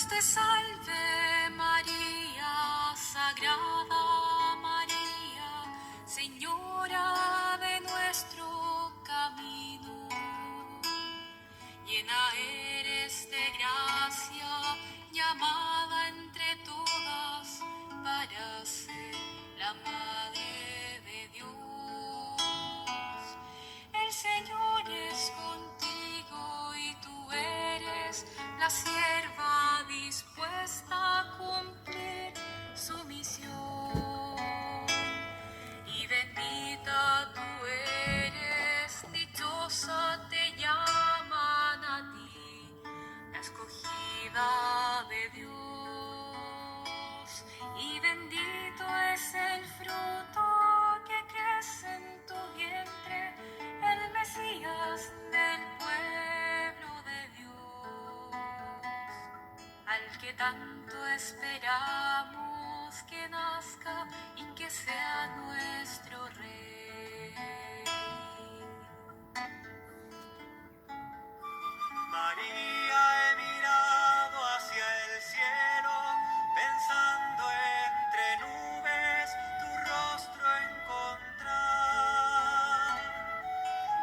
Dios te salve María, Sagrada María, Señora de nuestro camino. Llena eres de gracia, llamada entre todas para ser la Madre de Dios. El Señor es contigo y tú eres la sierva dispuesta a cumplir su misión. Y bendita tú eres, dichosa te llaman a ti, la escogida de Dios. Y bendito es el fruto que crece en tu vientre, el Mesías del pueblo de Dios, al que tanto esperamos que nazca y que sea nuestro Rey. María, he mirado hacia el cielo, pensando entre nubes tu rostro encontrar.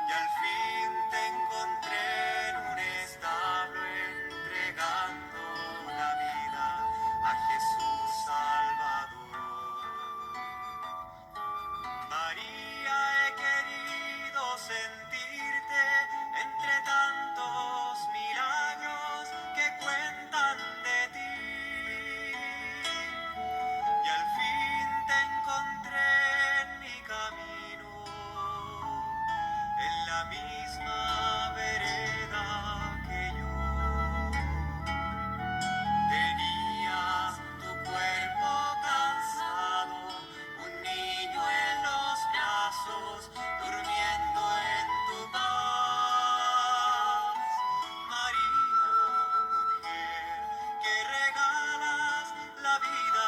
Y al fin te encontré en un establo entregando la vida a Jesús Salvador. María, he querido sentirte entre tantos milagros que cuentan de ti. Y al fin te encontré en mi camino, en la misma vereda que yo. Tenías tu cuerpo cansado, un niño en los brazos, durmiendo en tu paz. María, mujer, que regalas la vida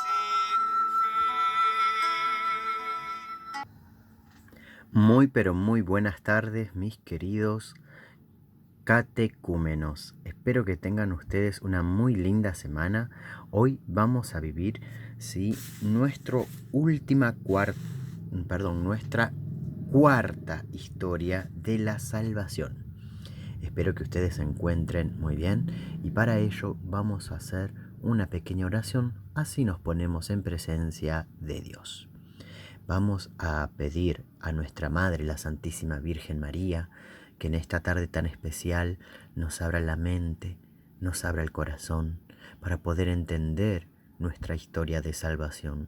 sin fin. Muy pero muy buenas tardes, mis queridos catecúmenos. Espero que tengan ustedes una muy linda semana. Hoy vamos a vivir, ¿sí?, nuestra cuarta historia de la salvación. Espero que ustedes se encuentren muy bien y para ello vamos a hacer una pequeña oración, así nos ponemos en presencia de Dios. Vamos a pedir a nuestra Madre, la Santísima Virgen María, que en esta tarde tan especial nos abra la mente, nos abra el corazón, para poder entender nuestra historia de salvación,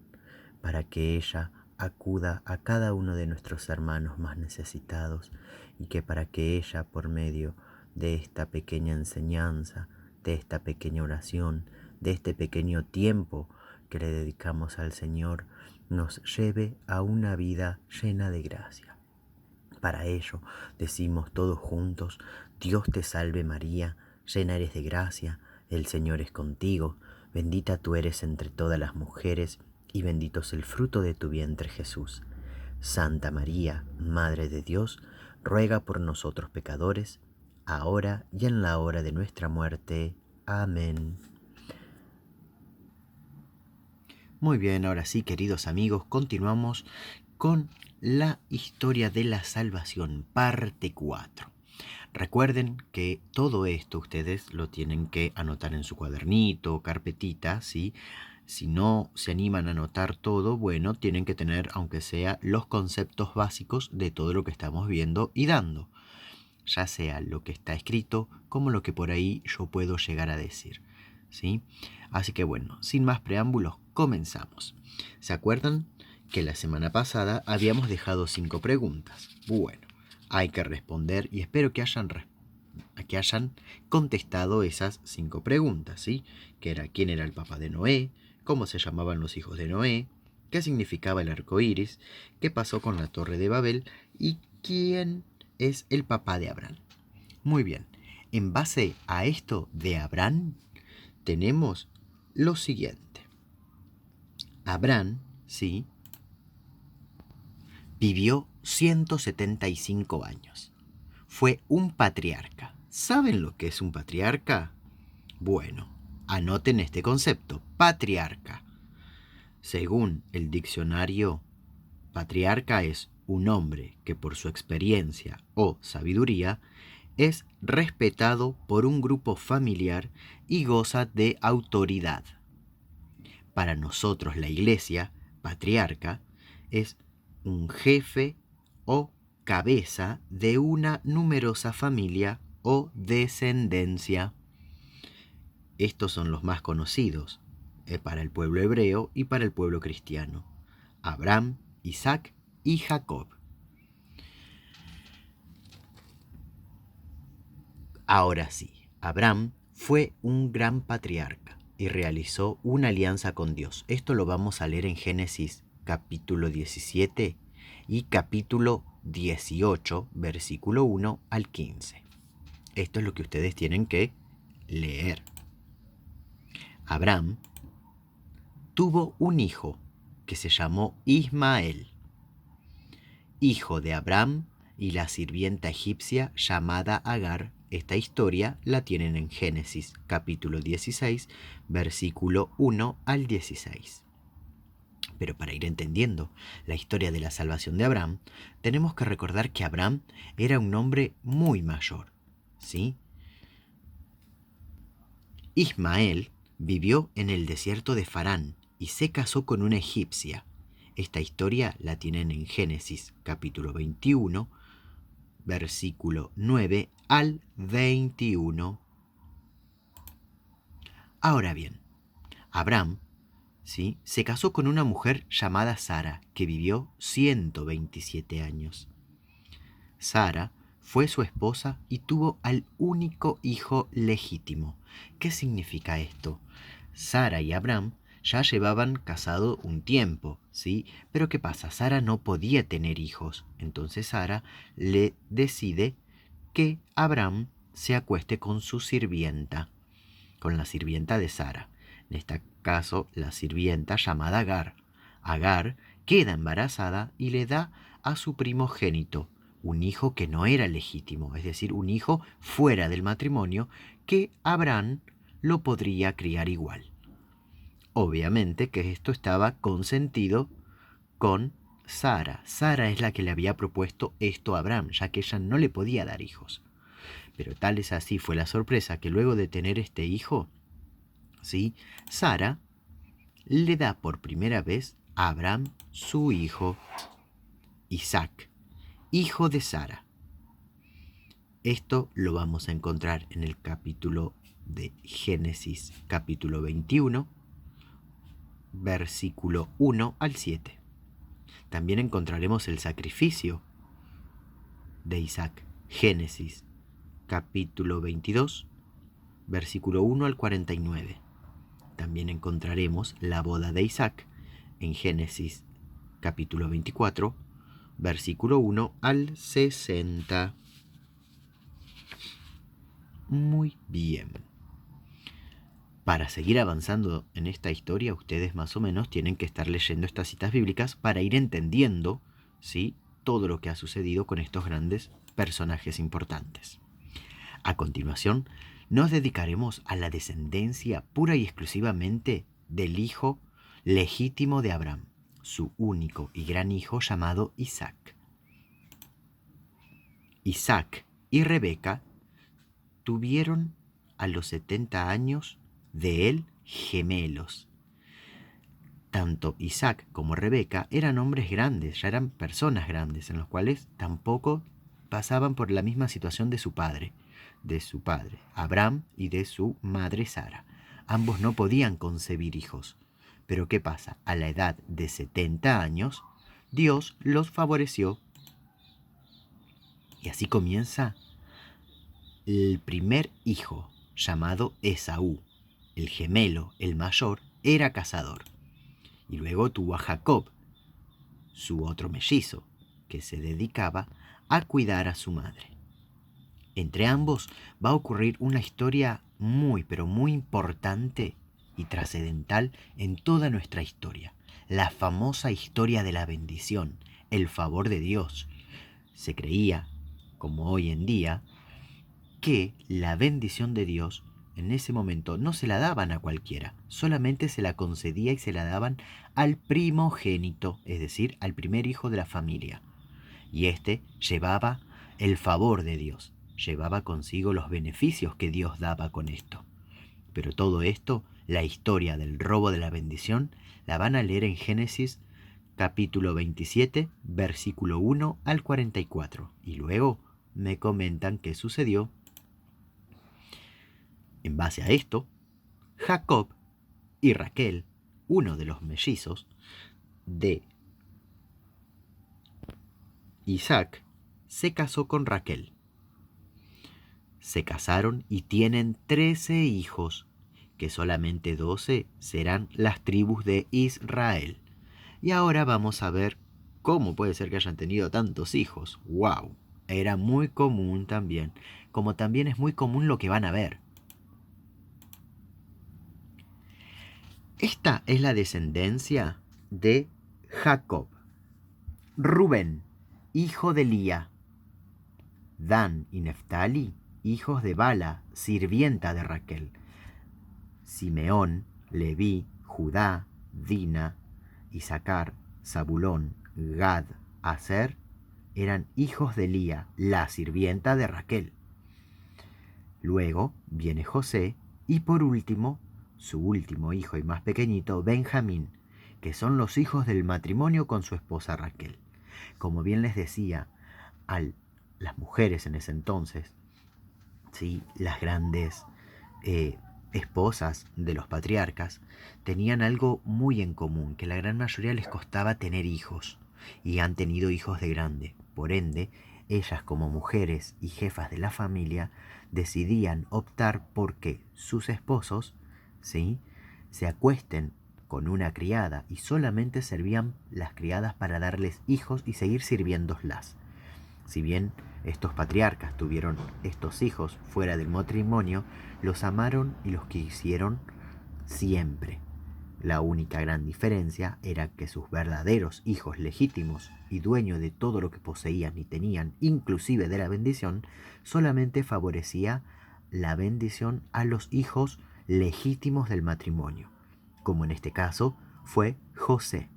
para que ella acuda a cada uno de nuestros hermanos más necesitados y que para que ella, por medio de esta pequeña enseñanza, de esta pequeña oración, de este pequeño tiempo que le dedicamos al Señor, nos lleve a una vida llena de gracia. Para ello decimos todos juntos: Dios te salve María, llena eres de gracia, el Señor es contigo, bendita tú eres entre todas las mujeres, y bendito es el fruto de tu vientre Jesús. Santa María, Madre de Dios, ruega por nosotros pecadores, ahora y en la hora de nuestra muerte. Amén. Muy bien, ahora sí, queridos amigos, continuamos con la historia de la salvación, parte 4. Recuerden que todo esto ustedes lo tienen que anotar en su cuadernito, carpetita, ¿sí? Si no se animan a anotar todo, bueno, tienen que tener, aunque sea, los conceptos básicos de todo lo que estamos viendo y dando, ya sea lo que está escrito como lo que por ahí yo puedo llegar a decir, ¿sí? Así que bueno, sin más preámbulos, comenzamos. ¿Se acuerdan que la semana pasada habíamos dejado 5 preguntas? Bueno, hay que responder y espero que hayan contestado esas 5 preguntas, ¿sí? Que era: ¿quién era el papá de Noé? ¿Cómo se llamaban los hijos de Noé? ¿Qué significaba el arco iris? ¿Qué pasó con la Torre de Babel? ¿Y quién es el papá de Abraham? Muy bien, en base a esto de Abraham tenemos lo siguiente. Abraham, sí, vivió 175 años. Fue un patriarca. ¿Saben lo que es un patriarca? Bueno, Anoten este concepto, patriarca. Según el diccionario, patriarca es un hombre que por su experiencia o sabiduría es respetado por un grupo familiar y goza de autoridad. Para nosotros la iglesia, patriarca, es un jefe o cabeza de una numerosa familia o descendencia. Estos son los más conocidos para el pueblo hebreo y para el pueblo cristiano: Abraham, Isaac y Jacob. Ahora sí, Abraham fue un gran patriarca y realizó una alianza con Dios. Esto lo vamos a leer en Génesis capítulo 17 y capítulo 18, versículo 1 al 15. Esto es lo que ustedes tienen que leer. Abraham tuvo un hijo que se llamó Ismael, hijo de Abraham y la sirvienta egipcia llamada Agar. Esta historia la tienen en Génesis capítulo 16, versículo 1 al 16. Pero para ir entendiendo la historia de la salvación de Abraham, tenemos que recordar que Abraham era un hombre muy mayor, ¿sí? Ismael vivió en el desierto de Farán y se casó con una egipcia. Esta historia la tienen en Génesis capítulo 21, versículo 9 al 21. Ahora bien, Abraham, ¿sí?, se casó con una mujer llamada Sara, que vivió 127 años. Sara fue su esposa y tuvo al único hijo legítimo. ¿Qué significa esto? Sara y Abraham ya llevaban casado un tiempo, ¿sí? Pero ¿qué pasa? Sara no podía tener hijos. Entonces Sara le decide que Abraham se acueste con su sirvienta, con la sirvienta de Sara. En este caso, la sirvienta llamada Agar. Agar queda embarazada y le da a su primogénito un hijo que no era legítimo, es decir, un hijo fuera del matrimonio que Abraham lo podría criar igual. Obviamente que esto estaba consentido con Sara. Sara es la que le había propuesto esto a Abraham, ya que ella no le podía dar hijos. Pero tal es así fue la sorpresa que luego de tener este hijo, ¿sí?, Sara le da por primera vez a Abraham su hijo Isaac, hijo de Sara. Esto lo vamos a encontrar en el capítulo de Génesis, capítulo 21, versículo 1 al 7. También encontraremos el sacrificio de Isaac, Génesis, capítulo 22, versículo 1 al 49. También encontraremos la boda de Isaac en Génesis, capítulo 24, versículo 1 al 60. Muy bien. Para seguir avanzando en esta historia, ustedes más o menos tienen que estar leyendo estas citas bíblicas para ir entendiendo, ¿sí?, todo lo que ha sucedido con estos grandes personajes importantes. A continuación, nos dedicaremos a la descendencia pura y exclusivamente del hijo legítimo de Abraham, su único y gran hijo llamado Isaac. Isaac y Rebeca tuvieron a los 70 años de él gemelos. Tanto Isaac como Rebeca eran hombres grandes, ya eran personas grandes, en los cuales tampoco pasaban por la misma situación de su padre Abraham, y de su madre Sara. Ambos no podían concebir hijos. Pero ¿qué pasa? A la edad de 70 años, Dios los favoreció. Y así comienza el primer hijo, llamado Esaú. El gemelo, el mayor, era cazador. Y luego tuvo a Jacob, su otro mellizo, que se dedicaba a cuidar a su madre. Entre ambos va a ocurrir una historia muy, pero muy importante y trascendental en toda nuestra historia. La famosa historia de la bendición, el favor de Dios. Se creía, como hoy en día, que la bendición de Dios en ese momento no se la daban a cualquiera, solamente se la concedía y se la daban al primogénito, es decir, al primer hijo de la familia. Y este llevaba el favor de Dios, llevaba consigo los beneficios que Dios daba con esto. Pero todo esto, la historia del robo de la bendición, la van a leer en Génesis capítulo 27, versículo 1 al 44. Y luego me comentan qué sucedió. En base a esto, Jacob y Raquel, uno de los mellizos de Isaac, se casó con Raquel. Se casaron y tienen 13 hijos, que solamente 12 serán las tribus de Israel. Y ahora vamos a ver cómo puede ser que hayan tenido tantos hijos. ¡Wow! Era muy común también, como también es muy común lo que van a ver. Esta es la descendencia de Jacob. Rubén, hijo de Lía. Dan y Neftali, hijos de Bala, sirvienta de Raquel. Simeón, Leví, Judá, Dina, Isaacar, Zabulón, Gad, Aser, eran hijos de Lía, la sirvienta de Raquel. Luego viene José y por último, su último hijo y más pequeñito, Benjamín, que son los hijos del matrimonio con su esposa Raquel. Como bien les decía, las mujeres en ese entonces, ¿sí?, las grandes esposas de los patriarcas, tenían algo muy en común, que la gran mayoría les costaba tener hijos, y han tenido hijos de grande. Por ende, ellas como mujeres y jefas de la familia decidían optar por que sus esposos, ¿sí?, se acuesten con una criada y solamente servían las criadas para darles hijos y seguir sirviéndolas. Si bien estos patriarcas tuvieron estos hijos fuera del matrimonio, los amaron y los quisieron siempre. La única gran diferencia era que sus verdaderos hijos legítimos y dueños de todo lo que poseían y tenían, inclusive de la bendición, solamente favorecía la bendición a los hijos legítimos del matrimonio, como en este caso fue José.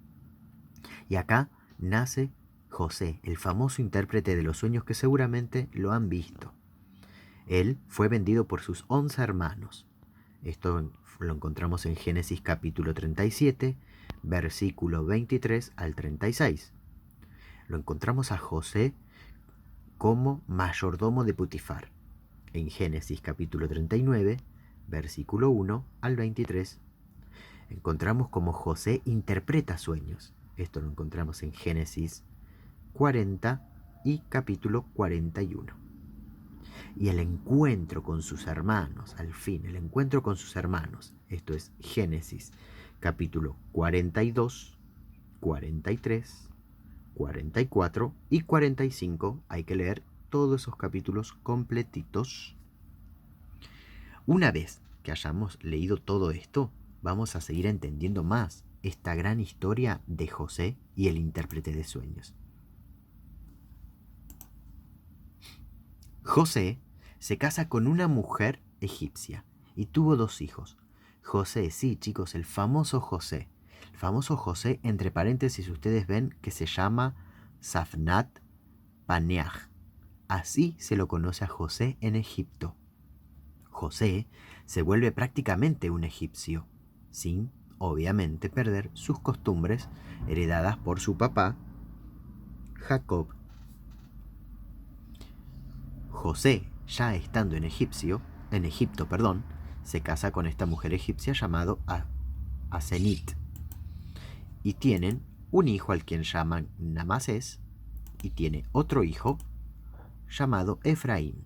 Y acá nace José, el famoso intérprete de los sueños que seguramente lo han visto. Él fue vendido por sus 11 hermanos. Esto lo encontramos en Génesis capítulo 37, versículo 23 al 36. Lo encontramos a José como mayordomo de Potifar. En Génesis capítulo 39, versículo 1 al 23. Encontramos cómo José interpreta sueños. Esto lo encontramos en Génesis 40 y capítulo 41. Y el encuentro con sus hermanos, al fin, el encuentro con sus hermanos. Esto es Génesis capítulo 42, 43, 44 y 45. Hay que leer todos esos capítulos completitos. Una vez que hayamos leído todo esto, vamos a seguir entendiendo más esta gran historia de José y el intérprete de sueños. José se casa con una mujer egipcia y tuvo 2 hijos. José, sí chicos, el famoso José. El famoso José, entre paréntesis ustedes ven que se llama Safnat Paneah. Así se lo conoce a José en Egipto. José se vuelve prácticamente un egipcio, sin, obviamente, perder sus costumbres heredadas por su papá, Jacob. José, ya estando en Egipto, se casa con esta mujer egipcia llamada Asenit. Y tienen un hijo al quien llaman Namasés y tiene otro hijo llamado Efraín.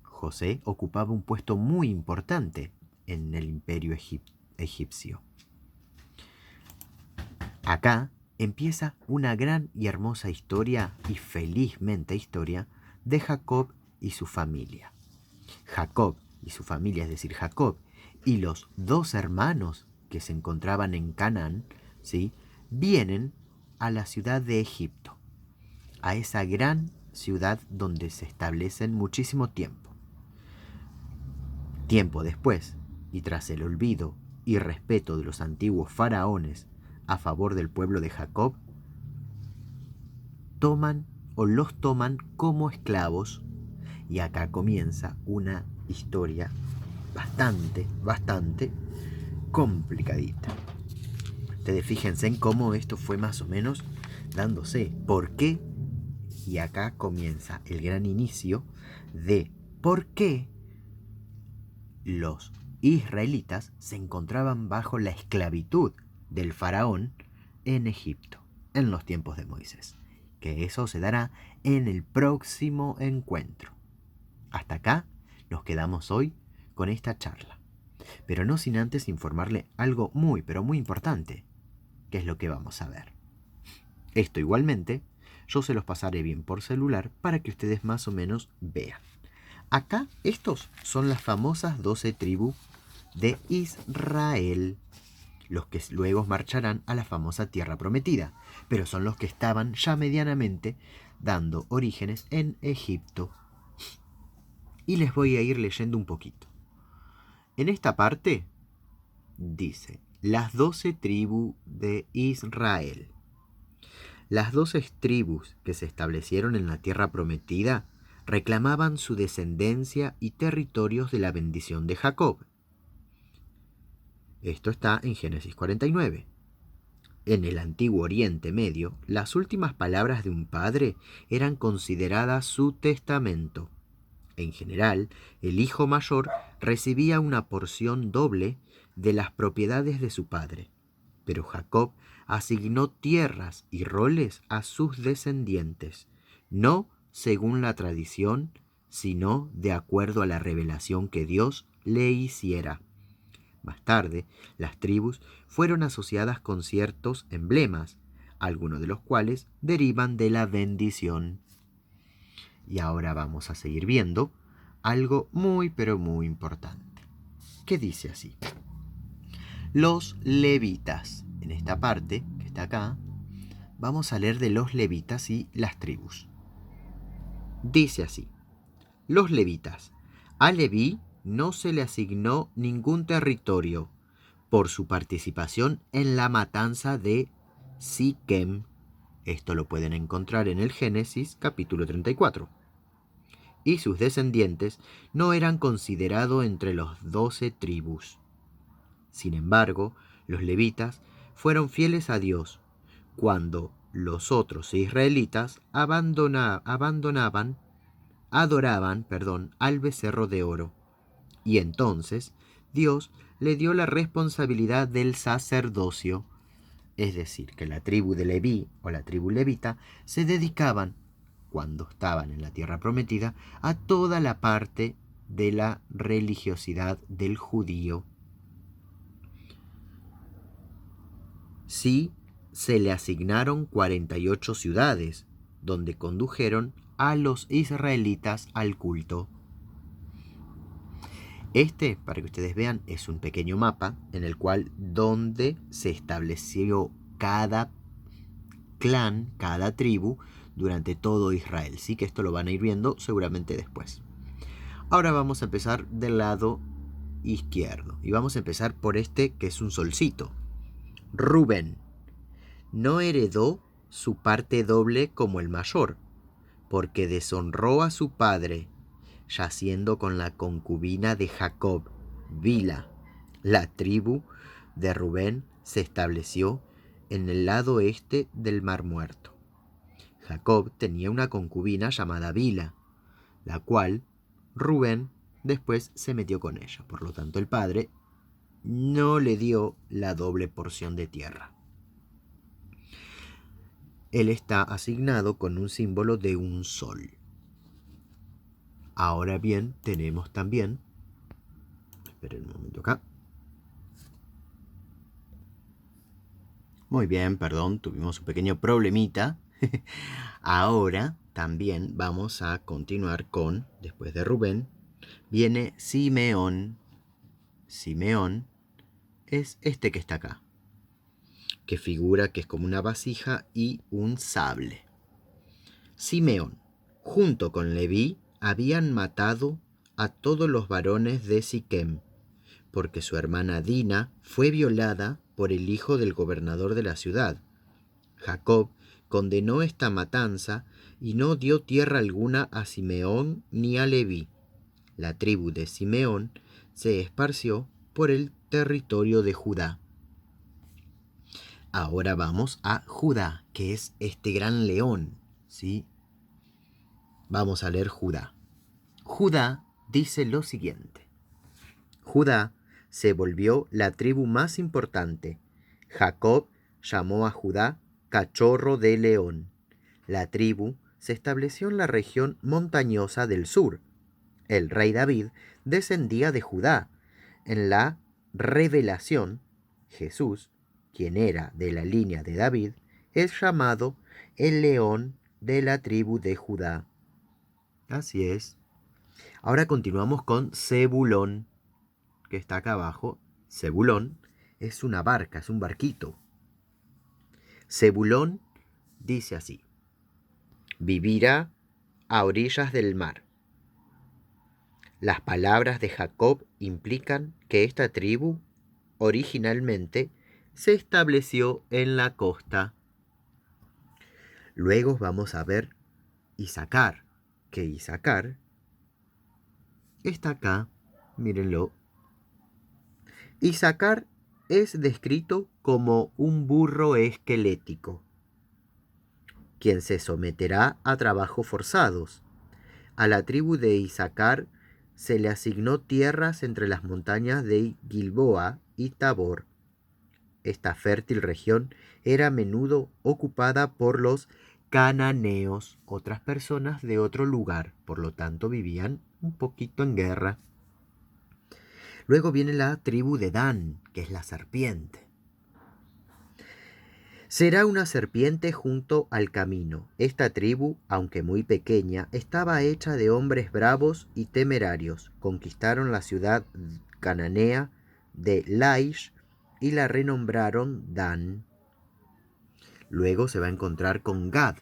José ocupaba un puesto muy importante en el imperio egipcio. Acá empieza una gran y hermosa historia, y felizmente historia, de Jacob y su familia. Jacob y su familia, es decir, Jacob y los 2 hermanos que se encontraban en Canaán, ¿sí?, vienen a la ciudad de Egipto, a esa gran ciudad donde se establecen muchísimo tiempo. Tiempo después, y tras el olvido y respeto de los antiguos faraones a favor del pueblo de Jacob, los toman como esclavos, y acá comienza una historia bastante complicadita. Ustedes fíjense en cómo esto fue más o menos dándose. ¿Por qué? Y acá comienza el gran inicio de por qué los israelitas se encontraban bajo la esclavitud del faraón en Egipto, en los tiempos de Moisés. Que eso se dará en el próximo encuentro. Hasta acá nos quedamos hoy con esta charla. Pero no sin antes informarle algo muy, pero muy importante, que es lo que vamos a ver. Esto igualmente, yo se los pasaré bien por celular para que ustedes más o menos vean. Acá, estos son las famosas 12 tribus de Israel, los que luego marcharán a la famosa tierra prometida, pero son los que estaban ya medianamente dando orígenes en Egipto. Y les voy a ir leyendo un poquito. En esta parte dice, las 12 tribus de Israel. Las 12 tribus que se establecieron en la tierra prometida reclamaban su descendencia y territorios de la bendición de Jacob. Esto está en Génesis 49. En el antiguo Oriente Medio, las últimas palabras de un padre eran consideradas su testamento. En general, el hijo mayor recibía una porción doble de las propiedades de su padre, pero Jacob asignó tierras y roles a sus descendientes, no según la tradición, sino de acuerdo a la revelación que Dios le hiciera. Más tarde, las tribus fueron asociadas con ciertos emblemas, algunos de los cuales derivan de la bendición. Y ahora vamos a seguir viendo algo muy pero muy importante, que dice así. Los levitas. En esta parte, que está acá, vamos a leer de los levitas y las tribus. Dice así. Los levitas. A Leví no se le asignó ningún territorio por su participación en la matanza de Siquem. Esto lo pueden encontrar en el Génesis capítulo 34. Y sus descendientes no eran considerados entre los 12 tribus. Sin embargo, los levitas fueron fieles a Dios cuando los otros israelitas adoraban al becerro de oro. Y entonces Dios le dio la responsabilidad del sacerdocio, es decir, que la tribu de Leví o la tribu levita se dedicaban, cuando estaban en la tierra prometida, a toda la parte de la religiosidad del judío. Sí, se le asignaron 48 ciudades, donde condujeron a los israelitas al culto. Este, para que ustedes vean, es un pequeño mapa en el cual donde se estableció cada clan, cada tribu, durante todo Israel. Sí que esto lo van a ir viendo seguramente después. Ahora vamos a empezar del lado izquierdo. Y vamos a empezar por este que es un solcito. Rubén no heredó su parte doble como el mayor, porque deshonró a su padre, yaciendo con la concubina de Jacob, Bila. La tribu de Rubén se estableció en el lado este del Mar Muerto. Jacob tenía una concubina llamada Bila, la cual Rubén después se metió con ella. Por lo tanto, el padre no le dio la doble porción de tierra. Él está asignado con un símbolo de un sol. Ahora bien, tenemos también, esperen un momento acá. Muy bien, perdón, tuvimos un pequeño problemita. Ahora también vamos a continuar con, después de Rubén, viene Simeón. Simeón es este que está acá, que figura que es como una vasija y un sable. Simeón, junto con Leví, habían matado a todos los varones de Siquem, porque su hermana Dina fue violada por el hijo del gobernador de la ciudad. Jacob condenó esta matanza y no dio tierra alguna a Simeón ni a Leví. La tribu de Simeón se esparció por el territorio de Judá. Ahora vamos a Judá, que es este gran león, ¿sí? Vamos a leer Judá. Judá dice lo siguiente. Judá se volvió la tribu más importante. Jacob llamó a Judá cachorro de león. La tribu se estableció en la región montañosa del sur. El rey David descendía de Judá. En la revelación, Jesús, quien era de la línea de David, es llamado el león de la tribu de Judá. Así es. Ahora continuamos con Zebulón, que está acá abajo. Zebulón es una barca, es un barquito. Zebulón dice así: vivirá a orillas del mar. Las palabras de Jacob implican que esta tribu originalmente se estableció en la costa. Luego vamos a ver Isacar, que Isacar está acá, mírenlo. Isacar es descrito como un burro esquelético, quien se someterá a trabajos forzados. A la tribu de Isacar se le asignó tierras entre las montañas de Gilboa y Tabor. Esta fértil región era a menudo ocupada por los cananeos, otras personas de otro lugar, por lo tanto vivían un poquito en guerra. Luego viene la tribu de Dan, que es la serpiente. Será una serpiente junto al camino. Esta tribu, aunque muy pequeña, estaba hecha de hombres bravos y temerarios. Conquistaron la ciudad cananea de Laish y la renombraron Dan. Luego se va a encontrar con Gad.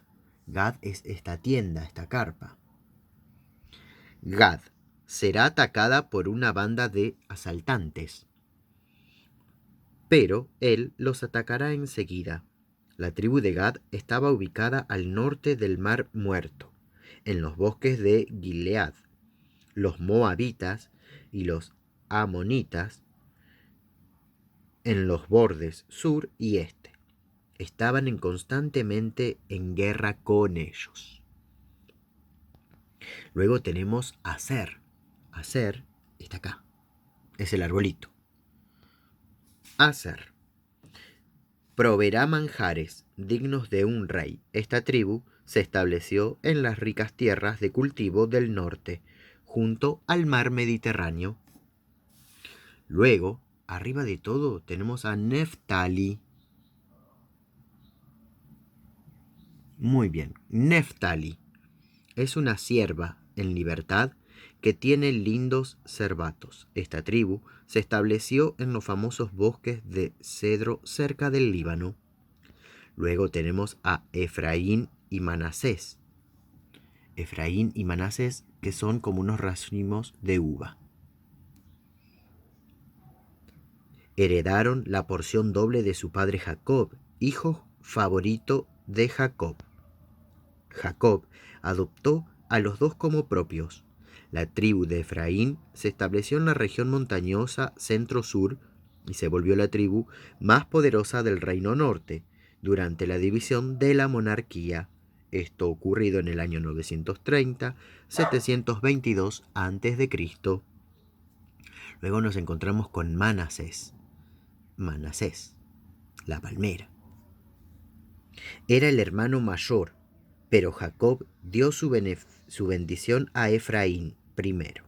Gad es esta tienda, esta carpa. Gad será atacada por una banda de asaltantes, pero él los atacará enseguida. La tribu de Gad estaba ubicada al norte del Mar Muerto, en los bosques de Gilead. Los moabitas y los amonitas en los bordes sur y este. Estaban constantemente en guerra con ellos. Luego tenemos Aser. Aser está acá. Es el arbolito. Aser proveerá manjares dignos de un rey. Esta tribu se estableció en las ricas tierras de cultivo del norte, junto al mar Mediterráneo. Luego, arriba de todo, tenemos a Neftali. Muy bien, Neftali es una cierva en libertad que tiene lindos cervatos. Esta tribu se estableció en los famosos bosques de cedro cerca del Líbano. Luego tenemos a Efraín y Manasés. Efraín y Manasés, que son como unos racimos de uva. Heredaron la porción doble de su padre Jacob, hijo favorito de Jacob. Jacob adoptó a los dos como propios. La tribu de Efraín se estableció en la región montañosa centro-sur y se volvió la tribu más poderosa del reino norte durante la división de la monarquía. Esto ocurrido en el año 930-722 a.C. Luego nos encontramos con Manasés. Manasés, la palmera. Era el hermano mayor, pero Jacob dio su bendición a Efraín primero.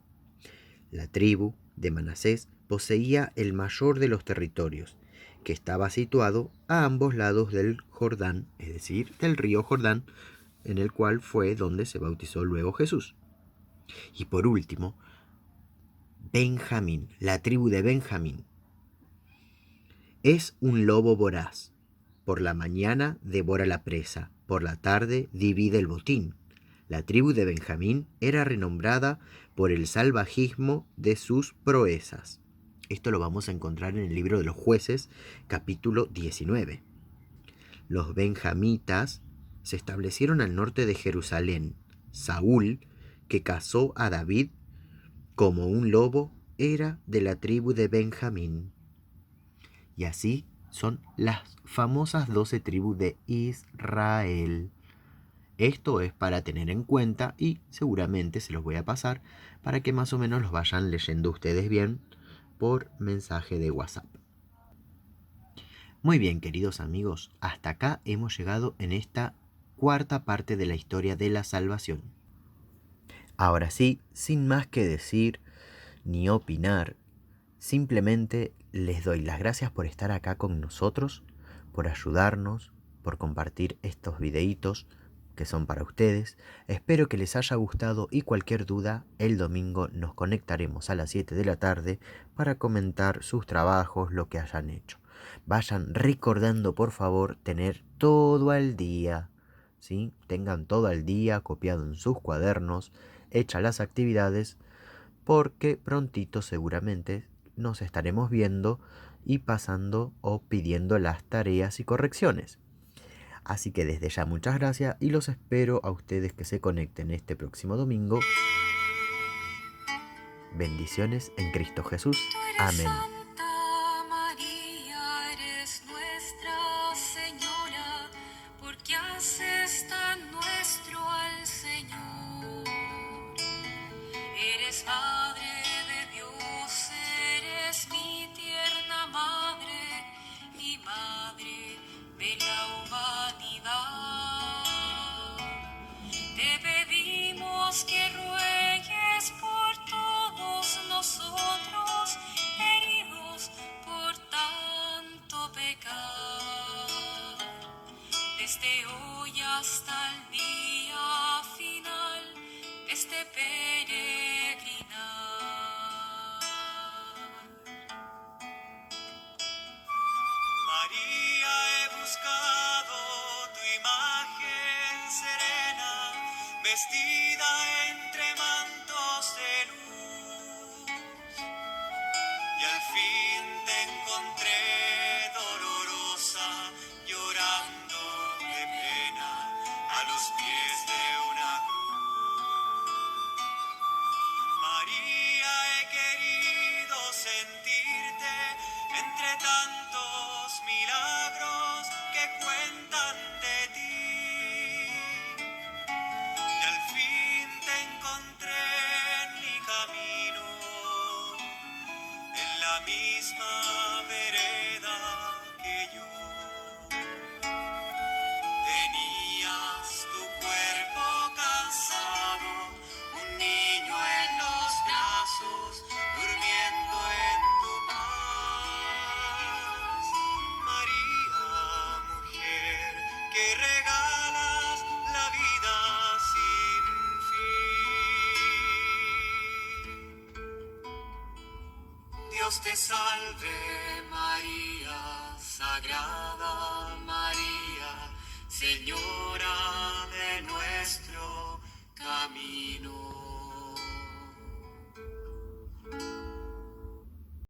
La tribu de Manasés poseía el mayor de los territorios, que estaba situado a ambos lados del Jordán, es decir, del río Jordán, en el cual fue donde se bautizó luego Jesús. Y por último, Benjamín, la tribu de Benjamín. Es un lobo voraz. Por la mañana devora la presa, por la tarde divide el botín. La tribu de Benjamín era renombrada por el salvajismo de sus proezas. Esto lo vamos a encontrar en el libro de los Jueces, capítulo 19. Los benjamitas se establecieron al norte de Jerusalén. Saúl, que cazó a David como un lobo, era de la tribu de Benjamín. Y así son las famosas 12 tribus de Israel. Esto es para tener en cuenta y seguramente se los voy a pasar para que más o menos los vayan leyendo ustedes bien por mensaje de WhatsApp. Muy bien, queridos amigos, hasta acá hemos llegado en esta cuarta parte de la historia de la salvación. Ahora sí, sin más que decir ni opinar, simplemente les doy las gracias por estar acá con nosotros, por ayudarnos, por compartir estos videitos que son para ustedes. Espero que les haya gustado y cualquier duda, el domingo nos conectaremos a las 7 de la tarde para comentar sus trabajos, lo que hayan hecho. Vayan recordando, por favor, tener todo al día, ¿sí? Tengan todo al día copiado en sus cuadernos, hechas las actividades, porque prontito seguramente nos estaremos viendo y pasando o pidiendo las tareas y correcciones. Así que desde ya muchas gracias y los espero a ustedes que se conecten este próximo domingo. Bendiciones en Cristo Jesús. Tú eres Amén. Santa María, eres nuestra Señora, porque haces tan nuestro al Señor. Eres Madre de Dios, eres mi tierna Madre y Madre de la humanidad. Te pedimos que ruegues por todos nosotros, heridos por tanto pecar. Desde hoy hasta el día final de este peregrinar. María, he buscado tu imagen serena, vestida entre mantos de luz, y al fin te encontré dolorosa, llorando de pena a los pies de una cruz. María, he querido sentirte entre tantos milagros que cuentan de ti, y al fin te encontré en mi camino, en la misma vereda que yo. Tenías tu cuerpo cansado, un niño en los brazos, durmiendo en tu paz. María, mujer, que regalas la vida sin fin. Dios te salve, María, Sagrada María, Señora de nuestro camino.